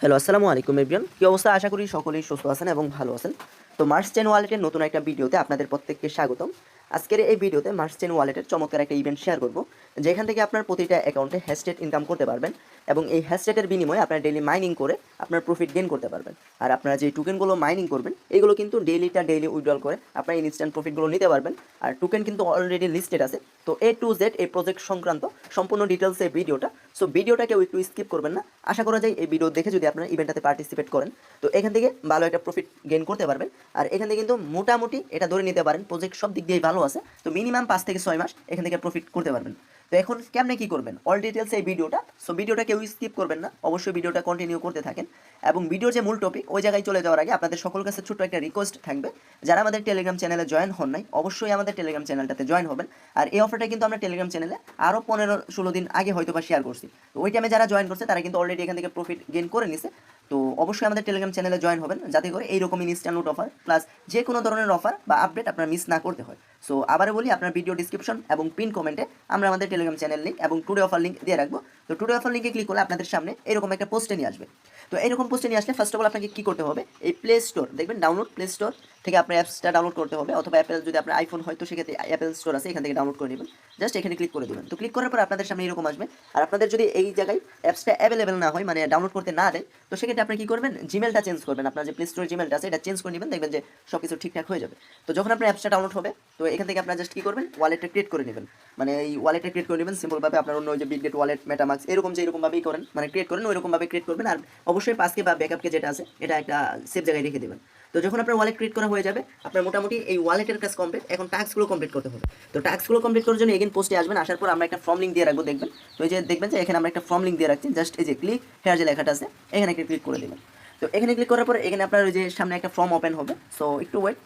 Hello, আসসালামু আলাইকুম everyone. কি অবস্থা? আশা করি সকলেই সুস্থ আছেন এবং ভালো আছেন। তো মার্স চেন ওয়ালেটের নতুন একটা ভিডিওতে আপনাদের প্রত্যেককে স্বাগতম। আজকের এই ভিডিওতে মার্স চেন ওয়ালেটের চমৎকার একটা ইভেন্ট শেয়ার করব, যেখান থেকে আপনার প্রতিটা অ্যাকাউন্টে হ্যাশটেগ ইনকাম করতে পারবেন এবং এই হ্যাশটেগের বিনিময়ে আপনার ডেইলি মাইনিং করে আপনার প্রফিট গেইন করতে পারবেন। আর আপনারা যে টোকেনগুলো মাইনিং করবেন এগুলো কিন্তু ডেইলি উইথড্রল করে আপনার ইনস্ট্যান্ট প্রফিটগুলো নিতে পারবেন। আর টোকেন কিন্তু অলরেডি লিস্টেড আছে। তো A to Z এই প্রজেক্ট সংক্রান্ত সম্পূর্ণ ডিটেলস এই ভিডিওটা। সো ভিডিওটা কেউ একটু স্কিপ করবেন না। আশা করা যায় এই ভিডিও দেখে যদি আপনারা ইভেন্টটাতে পার্টিসিপেট করেন তো এখান থেকে ভালো একটা প্রফিট গেইন করতে পারবেন। আর এখান থেকে কিন্তু মোটামুটি এটা ধরে নিতে পারেন প্রজেক্ট সব দিক দিয়েই ভালো আছে। তো মিনিমাম 5 থেকে 6 মাস এখান থেকে প্রফিট করতে পারবেন। তো এখন কেমনে কি করবেন অল ডিটেলস এই ভিডিওটা। সো ভিডিওটা কেউ স্কিপ করবেন না, অবশ্যই ভিডিওটা কন্টিনিউ করতে থাকেন। এবং ভিডিওর যে মূল টপিক ওই জায়গায় চলে যাওয়ার আগে আপনাদের সকল কাছে ছোট্ট একটা রিকোয়েস্ট থাকবে, যারা আমাদের টেলিগ্রাম চ্যানেলে জয়েন হন নাই অবশ্যই আমাদের টেলিগ্রাম চ্যানেলটাতে জয়েন হবেন। আর এই অফারটা কিন্তু আমরা টেলিগ্রাম চ্যানেলে আরও 15-16 দিন আগে হয়তো বা শেয়ার করছি। তো ওই টাইমে যারা জয়েন করছে তারা কিন্তু অলরেডি এখান থেকে প্রফিট গেইন করে নিছে। তো অবশ্যই আমাদের টেলিগ্রাম চ্যানেলে জয়েন হবেন, যাতে করে এইরকম ইনস্ট্যান্ট নোট অফার প্লাস যে কোনো ধরনের অফার বা আপডেট আপনার মিস না করতে হয়। সো আবারও বলি, আপনার ভিডিও ডিসক্রিপশন এবং পিন কমেন্টে আমরা আমাদের টেলিগ্রাম চ্যানেল লিঙ্ক এবং টুডে অফার লিঙ্ক দিয়ে রাখবো। তো টুডে অফার লিঙ্কে ক্লিক করলে আপনাদের সামনে এরকম একটা পোস্টে নিয়ে আসবে। তো এইরকম পোস্টে নিয়ে আসলে ফার্স্ট অফ অল আপনাকে কী করতে হবে, এই প্লে স্টোর দেখবেন, ডাউনলোড প্লে স্টোর থেকে আপনার অ্যাপসটা ডাউনলোড করতে হবে, অথবা অ্যাপেল যদি আপনার আইফোন হয় তো সেক্ষেত্রে অ্যাপেল স্টোর আছে, এখান থেকে ডাউনলোড করে নেবেন। জাস্ট এখানে ক্লিক করে দেবেন। তো ক্লিক করার পর আপনাদের সামনে এরকম আসবে। আর আপনাদের যদি এই জায়গায় অ্যাপসটা অ্যাভেলেবেল না হয়, মানে ডাউনলোড করতে না দেয়, তো সেক্ষেত্রে আপনি কী করবেন, জিমেলটা চেঞ্জ করবেন। আপনার যে প্লে স্টোর জিমেলটা আছে এটা চেঞ্জ করে নেবেন, দেখবেন যে সব কিছু ঠিকঠাক হয়ে যাবে। তো যখন আপনার অ্যাপসটা ডাউনলোড হবে তো এখান থেকে আপনার জাস্ট কী করবেন, ওয়ালেটটা ক্রিয়েট করে নেবেন। মানে এই ওয়ালেটটা ক্রিয়েট করে নেবেন সিম্পলভাবে। আপনার অন্য ওই যে বিটগেট ওয়ালেট, মেটামাক্স এরকম যে এরকমভাবেই করেন, মানে ক্রিয়েট করেন ওইরকমভাবে ক্রিয়েট করবেন। আর অবশ্যই পাসকে বা ব্যাকআপকে যেটা আছে এটা একটা সেফ জায়গায় রেখে দেবেন। তো যখন আপনার ওয়ালেট ক্রিয়েট করা হয়ে যাবে, আপনার মোটামুটি এই ওয়ালেটের কাজ কমপ্লিট। এখন টাস্কগুলো কমপ্লিট করতে হবে। তো টাস্কগুলো কমপ্লিট করার জন্য এগেন পোস্টে আসবেন। আসার পর আমরা একটা ফর্ম লিঙ্ক দিয়ে রাখবো, দেখবেন। তো এই যে দেখবেন যে এখানে আমরা একটা ফর্ম লিঙ্ক দিয়ে রাখছি। জাস্ট এই যে ক্লিক হেয়ার যে লেখাটা আছে এখানে একটা ক্লিক করে দেবেন। তো এখানে ক্লিক করার পর এখানে আপনার ওই যে সামনে একটা ফর্ম ওপেন হবে। সো একটু ওয়েট।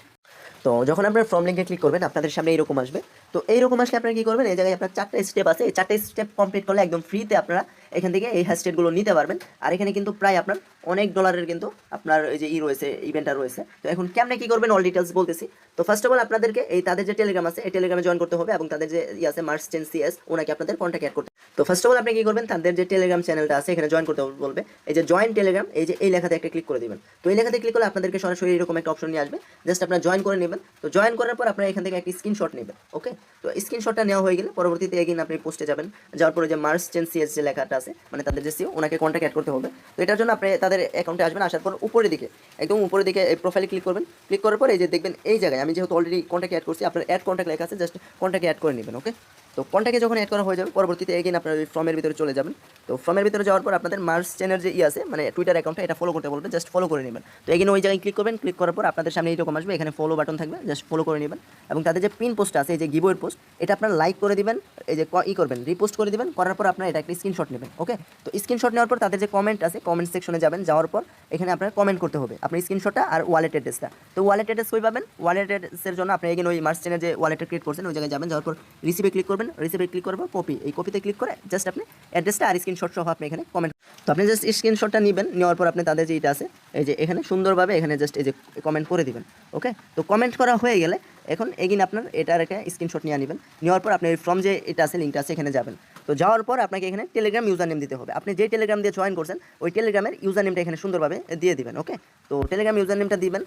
তো যখন আপনার ফর্ম লিঙ্কে ক্লিক করবেন আপনাদের সামনে এইরকম আসবে। তো এইরকম আসলে আপনারা কী করবেন, এই জায়গায় আপনার 4টা স্টেপ আছে। এই 4টা স্টেপ কমপ্লিট করলে একদম ফ্রিতে আপনারা এখান থেকে এই হ্যাশট্যাগুলো নিতে পারবেন। আর এখানে কিন্তু প্রায় আপনার অনেক ডলারের কিন্তু আপনার এই যে রয়েছে, ইভেন্টটা রয়েছে। তো এখন কেমনে কী করবেন অল ডিটেলস বলতেছি। তো ফার্স্ট অফ অল আপনাদেরকে এই তাদের যে টেলিগ্রাম আছে এই টেলিগ্রামে জয়েন করতে হবে এবং তাদের যে আছে মার্স চেন সিএস, ওনাকে আপনাদের কন্ট্যাক্ট অ্যাড করতে। তো ফার্স্ট অফ অল আপনি কী করবেন, তাদের যে টেলিগ্রাম চ্যানেলটা আছে এখানে জয়েন করতে বলবে। এই যে জয়েন টেলিগ্রাম, এই যে এই লেখাতে একটা ক্লিক করে দেবেন। তো এই লেখাতে ক্লিক করলে আপনাদেরকে সরাসরি এরকম একটা অপশন নিয়ে আসবে। জাস্ট আপনারা জয়েন করে নেবেন। তো জয়েন করার পর আপনারা এখান থেকে একটা স্ক্রিনশট নেবেন। ওকে, তো স্ক্রিনশটটা নেওয়া হয়ে গেলে পরবর্তীতে এগিন আপনি পোস্টে যাবেন। যাওয়ার পরে যে মার্স চেন সিএস যে লেখাটা আছে, মানে তাদের যে সিও, ওনাকে কন্ট্যাক্ট অ্যাড করতে হবে। তো এটার জন্য আপনি তাদের অ্যাকাউন্টে আসবেন। আসার পর উপরের দিকে, একদম উপরের দিকে এই প্রোফাইলে ক্লিক করবেন। ক্লিক করার পর এই যে দেখবেন এই জায়গায় আমি যেহেতু অলরেডি কন্ট্যাক্ট অ্যাড করছি, আপনার অ্যাড কন্ট্যাক্ট লেখা আছে, জাস্ট কন্ট্যাক্টে অ্যাড করে নেবেন। ওকে, তো কন্ট্যাক্টে যখন অ্যাড করা হয়ে যাবে পরবর্তীতে এগিন আপনার ওই ফর্মের ভিতরে চলে যাবেন। তো ফর্মের ভিতরে যাওয়ার পর আপনাদের মার্স চেনের যে আছে, মানে টুইটার অ্যাকাউন্টটা, এটা ফলো করতে বলবে, জাস্ট ফলো করে নেবেন। তো এগিন ওই জায়গায় ক্লিক করবেন। ক্লিক করার পর আপনাদের সামনে এইরকম আসবে, এখানে ফলো বাটন থাকবে, জাস্ট ফলো করে নেবেন। এবং তাদের যে পিন পোস্ট আছে, এই যে গিভওয়ের পোস্ট, এটা আপনার লাইক করে দিবেন, এই যে করবেন, রিপোস্ট করে দিবেন। করার পর আপনার এটা একটা স্ক্রিনশট নেবেন। ওকে, তো স্ক্রিনশট নেওয়ার পর তাদের যে কমেন্ট আছে কমেন্ট সেকশনে যাবেন। যাওয়ার পর এখানে আপনার কমেন্ট করতে হবে আপনার স্ক্রিনশটটা আর ওয়ালেট অ্যাড্রেসটা। তো ওয়ালেট অ্যাড্রেস কই পাবেন, ওয়ালেট অ্যাড্রেসের জন্য আপনি এগিন ওই মার্স চেনের যে ওয়ালেটটা ক্রিয়েট করছেন ওই জায়গায় যাবেন। যাওয়ার পর রিসিভে ক্লিক করবেন। রিসিভে ক্লিক করবো কপি, এই কপিতে ক্লিক করে জাস্ট আপনি অ্যাড্রেসটা আর স্ক্রিনশট সহ আপনি এখানে কমেন্ট। তো আপনি জাস্ট স্ক্রিনশটটা নেবেন। নেওয়ার পর আপনি তাদের যে এটা আছে এই যে এখানে সুন্দরভাবে এখানে জাস্ট এই যে কমেন্ট করে দিবেন। ওকে, তো কমেন্ট করা হয়ে গেলে এখন এগিন আপনার এটার একটা স্ক্রিনশট নিয়ে নেবেন। নেওয়ার পর আপনি ফ্রম যে এটা আছে লিঙ্কটা আছে এখানে যাবেন। তো যাওয়ার পর আপনাকে এখানে টেলিগ্রাম ইউজার নেম দিতে হবে। আপনি যে টেলিগ্রাম দিয়ে জয়েন করছেন ওই টেলিগ্রামের ইউজার নেমটা এখানে সুন্দরভাবে দিয়ে দিবেন। ওকে, তো টেলিগ্রাম ইউজার নেমটা দিবেন।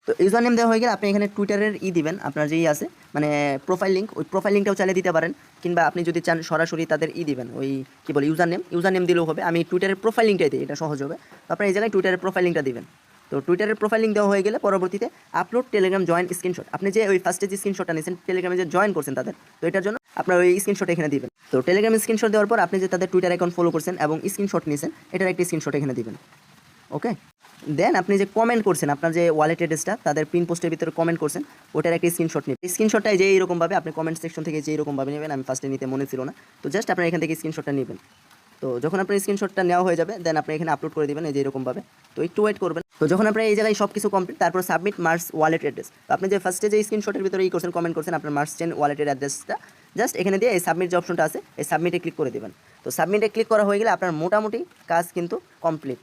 তো ইউজার নেম দেওয়া হয়ে গেলে আপনি এখানে টুইটারের দিবেন, আপনার যেই আছে মানে প্রোফাইল লিঙ্ক, ওই প্রোফাইল লিঙ্কটাও চালিয়ে দিতে পারেন। কিংবা আপনি যদি চান সরাসরি তাদের দিবেন, ওই কী বলে ইউজার নেম দিলেও হবে। আমি টুইটারের প্রোফাইল লিঙ্কটাই দিই, এটা সহজ হবে। তো আপনার এই জায়গায় টুইটারের প্রোফাইল লিঙ্কটা দিবেন। তো টুইটারের প্রোফাইল লিঙ্ক দেওয়া হয়ে গেলে পরবর্তীতে আপলোড টেলিগ্রাম জয়েন স্ক্রিনশট, আপনি যে ওই ফার্স্টে যে স্ক্রিনশটটা নিয়েছেন টেলিগ্রামে যে জয়েন করছেন তাদের, তো এটার জন্য আপনার ওই স্ক্রিনশট এখানে দিবেন। তো টেলিগ্রাম স্ক্রিনশট দেওয়ার পর আপনি যে তাদের টুইটার অ্যাকাউন্ট ফলো করছেন এবং স্ক্রিনশট নিয়েছেন এটার একটা স্ক্রিনশট এখানে দিবেন। ওকে, দেন আপনি যে কমেন্ট করছেন আপনার যে ওয়ালেট অ্যাড্রেসটা তাদের পিন পোস্টের ভিতরে কমেন্ট করছেন ওটার একটা স্ক্রিনশট নেবেন। স্ক্রিনশটটা যে এইরকমভাবে আপনি কমেন্ট সেকশন থেকে যে এইরকমভাবে নেবেন, আমি ফার্স্টে নিতে মনে ছিল না। তো জাস্ট আপনার এখান থেকে স্ক্রিনশটটা নেবেন। তো যখন আপনার স্ক্রিনশটটা নেওয়া হয়ে যাবে দেন আপনি এখানে আপলোড করে দেবেন এই যে এরকমভাবে। তো একটু ওয়েট করবেন। তো যখন আপনার এই জায়গায় সব কিছু কমপ্লিট, তারপর সাবমিট মার্স ওয়ালেট অ্যাড্রেস। তো আপনি যে ফার্স্টে যে স্ক্রিনশটের ভিতরে করছেন কমেন্ট করছেন আপনার মার্স চেন ওয়ালেটের অ্যাড্রেসটা জাস্ট এখানে দিয়ে এই সাবমিট যে অপশনটা আছে এই সাবমিটে ক্লিক করে দেবেন। তো সাবমিটে ক্লিক করা হয়ে গেলে আপনার মোটামুটি কাজ কিন্তু কমপ্লিট।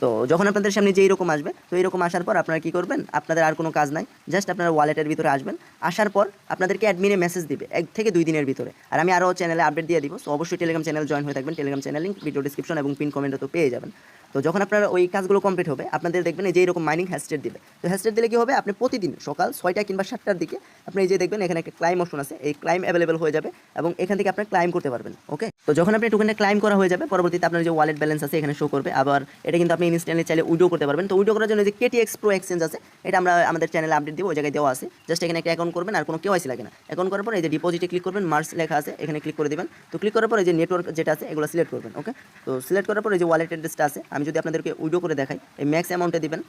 তো যখন আপনাদের সামনে যে এরকম আসবে, তো এরকম আসার পর আপনারা কী করবেন, আপনাদের আর কোনো কাজ নাই, জাস্ট আপনারা ওয়ালেটের ভিতরে আসবেন। আসার পর আপনাদেরকে অ্যাডমিনে মেসেজ দিবে 1 থেকে 2 দিনের ভিতরে। আর আমি আরও চ্যানেলে আপডেট দিয়ে দিব। সো অবশ্যই টেলিগ্রাম চ্যানেল জয়েন হয়ে থাকবেন। Telegram channel link video description এবং পিন কমেন্টে তো পেয়ে যাবেন। তো তো যখন আপনার ওই কাজগুলো কমপ্লিট হবে আপনাদের দেখবেন এই যে এরকম মাইনিং হ্যাশটেগ দিবে। তো হ্যাশটেগ দিলে কি হবে, আপনি প্রতিদিন সকাল 6টা কিংবা 7টার দিকে আপনি এই যে দেখবেন এখানে একটা ক্লাইম অপশন আছে, এই ক্লাইম অ্যাভেলেবল হয়ে যাবে এবং এখান থেকে আপনি ক্লাইম করতে পারবেন। ওকে, তো যখন আপনি টোকেনটা ক্লাইম করা হয়ে যাবে পরবর্তীতে আপনার যে ওয়ালেট ব্যালেন্স আছে এখানে শো করবে। আবার এটা কিন্তু আপনি ইনস্ট্যান্টলি চাইলে উইড্রো করতে পারবেন। তো উইড্রো করার জন্য যে KTX Pro এক্সচেঞ্জ আছে এটা আমরা আমাদের চ্যানেলে আপডেট দিব, ওই জায়গায় দেওয়া আছে। জাস্ট এখানে একটা অ্যাকাউন্ট করবেন আর কোনো কেওয়াইসি লাগে না। অ্যাকাউন্ট করার পর এই যে ডিপোজিটে ক্লিক করবেন, মার্চ লেখা আছে এখানে ক্লিক করে দিবেন। তো ক্লিক করার পর এই যে নেটওয়ার্ক যেটা আছে এগুলো সিলেক্ট করবেন। ওকে, তো সিলেক্ট করার পর এই যে ওয়ালেট অ্যাড্রেসটা আছে, আমি যদি আপনাদেরকে উইড্রো করে দেখাই, এই ম্যাক্স অ্যামাউন্টে দিবেন।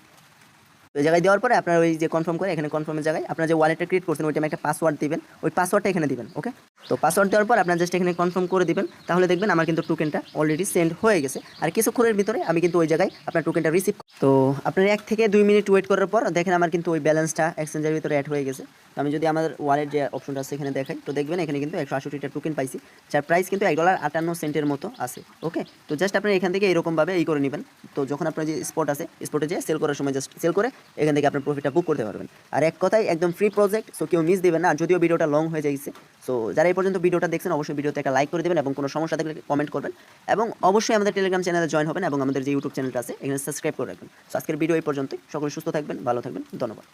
তো এই জায়গায় দেওয়ার পরে আপনার ওই যে কনফার্ম করে এখানে কনফার্মের জায়গায় আপনার যে ওয়ালেটটা ক্রিয়েট করছেন ওইটা একটা পাসওয়ার্ড দিবেন, ওই পাসওয়ার্ডটা এখানে দিবেন। ওকে, তো পাসওয়ার্ড দেওয়ার পর আপনার জাস্ট এখানে কনফার্ম করে দিবেন। তাহলে দেখবেন আমার কিন্তু টোকেনটা অলরেডি সেন্ড হয়ে গেছে। আর কিছুক্ষণের ভিতরে আমি কিন্তু ওই জায়গায় আপনার টোকেনটা রিসিভ। তো আপনার 1 থেকে 2 মিনিট ওয়েট করার পর দেখেন আমার কিন্তু ওই ব্যালেন্সটা এক্সচেঞ্জের ভিতরে অ্যাড হয়ে গেছে। তো আমি যদি আমার ওয়ালেট যে অপশনটা আছে এখানে দেখাই, তো দেখবেন এখানে কিন্তু 168টা টোকেন পাইছি, যার প্রাইস কিন্তু $1.58 মতো আছে। ওকে, তো জাস্ট আপনার এখান থেকে এরকমভাবে করে নেবেন। তো যখন আপনার যে স্পট আছে স্পটে যে সেল করার সময় জাস্ট সেল করে এখান থেকে আপনার প্রফিটটা বুক করতে পারবেন। আর এক কথায় একদম ফ্রি প্রজেক্ট, সো কেউ মিস দিবেন না। আর যদিও ভিডিওটা লং হয়ে যাইছে, সো যারা এই পর্যন্ত ভিডিওটা দেখছেন অবশ্যই ভিডিওতে একটা লাইক করে দেবেন এবং কোনো সমস্যা থাকলে কমেন্ট করবেন এবং অবশ্যই আমাদের টেলিগ্রাম চ্যানেলে জয়েন হবেন এবং আমাদের যে ইউটিউব চ্যানেলটা আছে এখানে সাবস্ক্রাইব করে রাখবেন। সো আজকের ভিডিও এই পর্যন্তই। সকলে সুস্থ থাকবেন, ভালো থাকবেন, ধন্যবাদ।